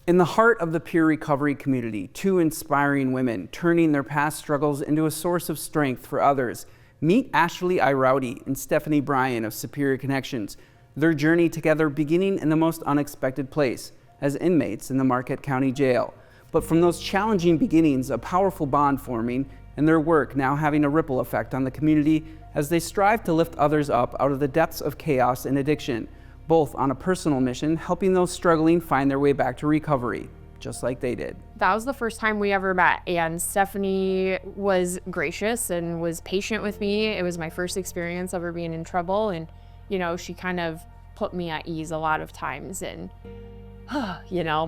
In the heart of the peer recovery community, two inspiring women turning their past struggles into a source of strength for others. Meet Airaudi and Stephanie Bryan of Superior Connections. Their journey together beginning in the most unexpected place, as inmates in the Marquette County Jail. But from those challenging beginnings, a powerful bond forming, and their work now having a ripple effect on the community as they strive to lift others up out of the depths of chaos and addiction, both on a personal mission, helping those struggling find their way back to recovery, just like they did. That was the first time we ever met, and Stephanie was gracious and was patient with me. It was my first experience ever being in trouble, and she kind of put me at ease a lot of times, and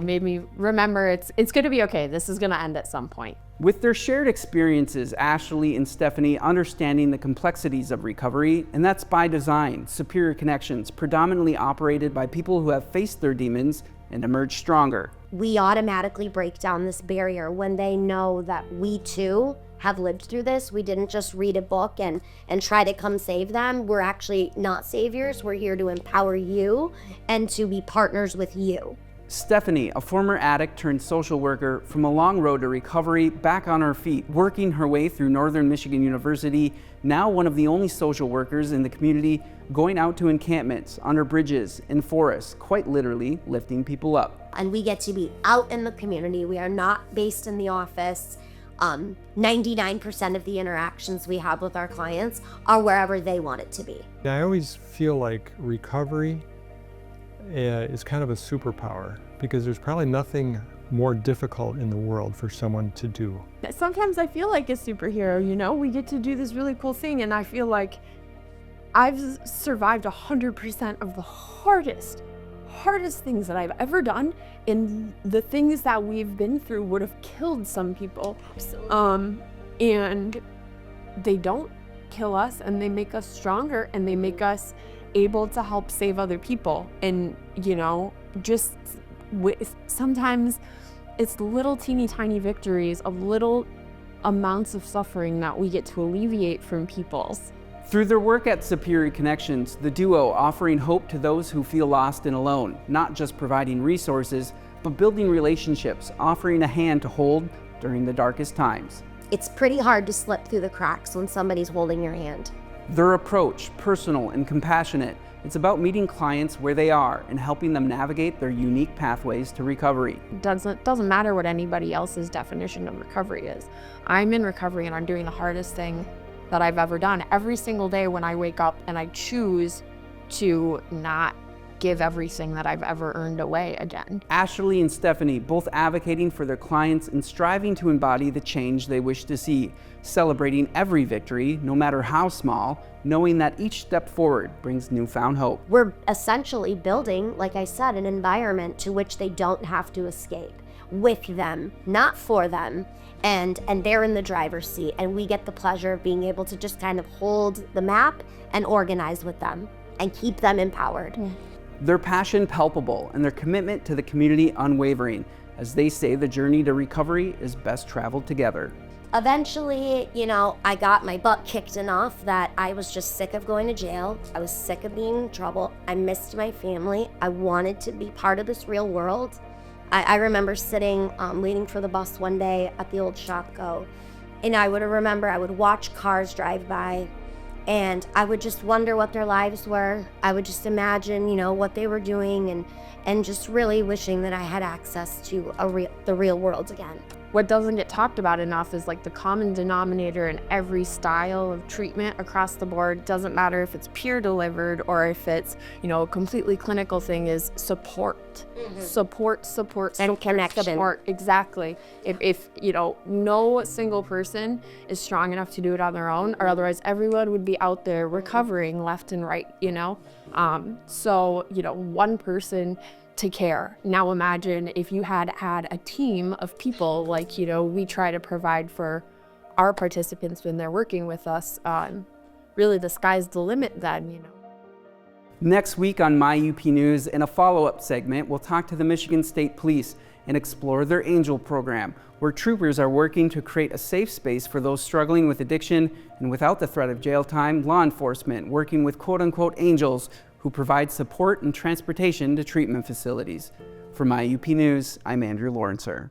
made me remember it's going to be okay. This is going to end at some point. With their shared experiences, Airaudi and Stephanie understanding the complexities of recovery, and that's by design. Superior Connections, predominantly operated by people who have faced their demons and emerged stronger. We automatically break down this barrier when they know that we too have lived through this. We didn't just read a book and try to come save them. We're actually not saviors. We're here to empower you and to be partners with you. Stephanie, a former addict turned social worker from a long road to recovery, back on her feet, working her way through Northern Michigan University, now one of the only social workers in the community going out to encampments, under bridges, in forests, quite literally lifting people up. And we get to be out in the community. We are not based in the office. 99% of the interactions we have with our clients are wherever they want it to be. I always feel like recovery is kind of a superpower, because there's probably nothing more difficult in the world for someone to do. Sometimes I feel like a superhero, we get to do this really cool thing, and I feel like I've survived 100% of the hardest things that I've ever done, and the things that we've been through would have killed some people. Absolutely. And they don't kill us, and they make us stronger, and they make us able to help save other people. And sometimes it's little teeny tiny victories of little amounts of suffering that we get to alleviate from people. Through their work at Superior Connections, the duo offering hope to those who feel lost and alone, not just providing resources, but building relationships, offering a hand to hold during the darkest times. It's pretty hard to slip through the cracks when somebody's holding your hand. Their approach, personal and compassionate, it's about meeting clients where they are and helping them navigate their unique pathways to recovery. It doesn't matter what anybody else's definition of recovery is. I'm in recovery, and I'm doing the hardest thing that I've ever done. Every single day when I wake up, and I choose to not give everything that I've ever earned away again. Airaudi and Stephanie both advocating for their clients and striving to embody the change they wish to see, celebrating every victory, no matter how small, knowing that each step forward brings newfound hope. We're essentially building, like I said, an environment to which they don't have to escape. With them, not for them, and they're in the driver's seat, and we get the pleasure of being able to just kind of hold the map and organize with them and keep them empowered. Their passion palpable and their commitment to the community unwavering. As they say, the journey to recovery is best traveled together. Eventually, I got my butt kicked enough that I was just sick of going to jail. I was sick of being in trouble. I missed my family. I wanted to be part of this real world. I remember sitting, waiting for the bus one day at the old SCRCO, and I would watch cars drive by, and I would just wonder what their lives were. I would just imagine, what they were doing, and just really wishing that I had access to the real world again. What doesn't get talked about enough is like the common denominator in every style of treatment across the board. Doesn't matter if it's peer delivered or if it's, a completely clinical thing, is support. Mm-hmm. Support. And connection. Support, exactly. If no single person is strong enough to do it on their own, or otherwise everyone would be out there recovering left and right, So, one person to care. Now imagine if you had a team of people like, we try to provide for our participants when they're working with us. Really, the sky's the limit then, Next week on My UP News, in a follow-up segment, we'll talk to the Michigan State Police and explore their Angel program, where troopers are working to create a safe space for those struggling with addiction and without the threat of jail time, law enforcement working with quote-unquote angels who provide support and transportation to treatment facilities. From IUP News, I'm Andrew Lawrencer.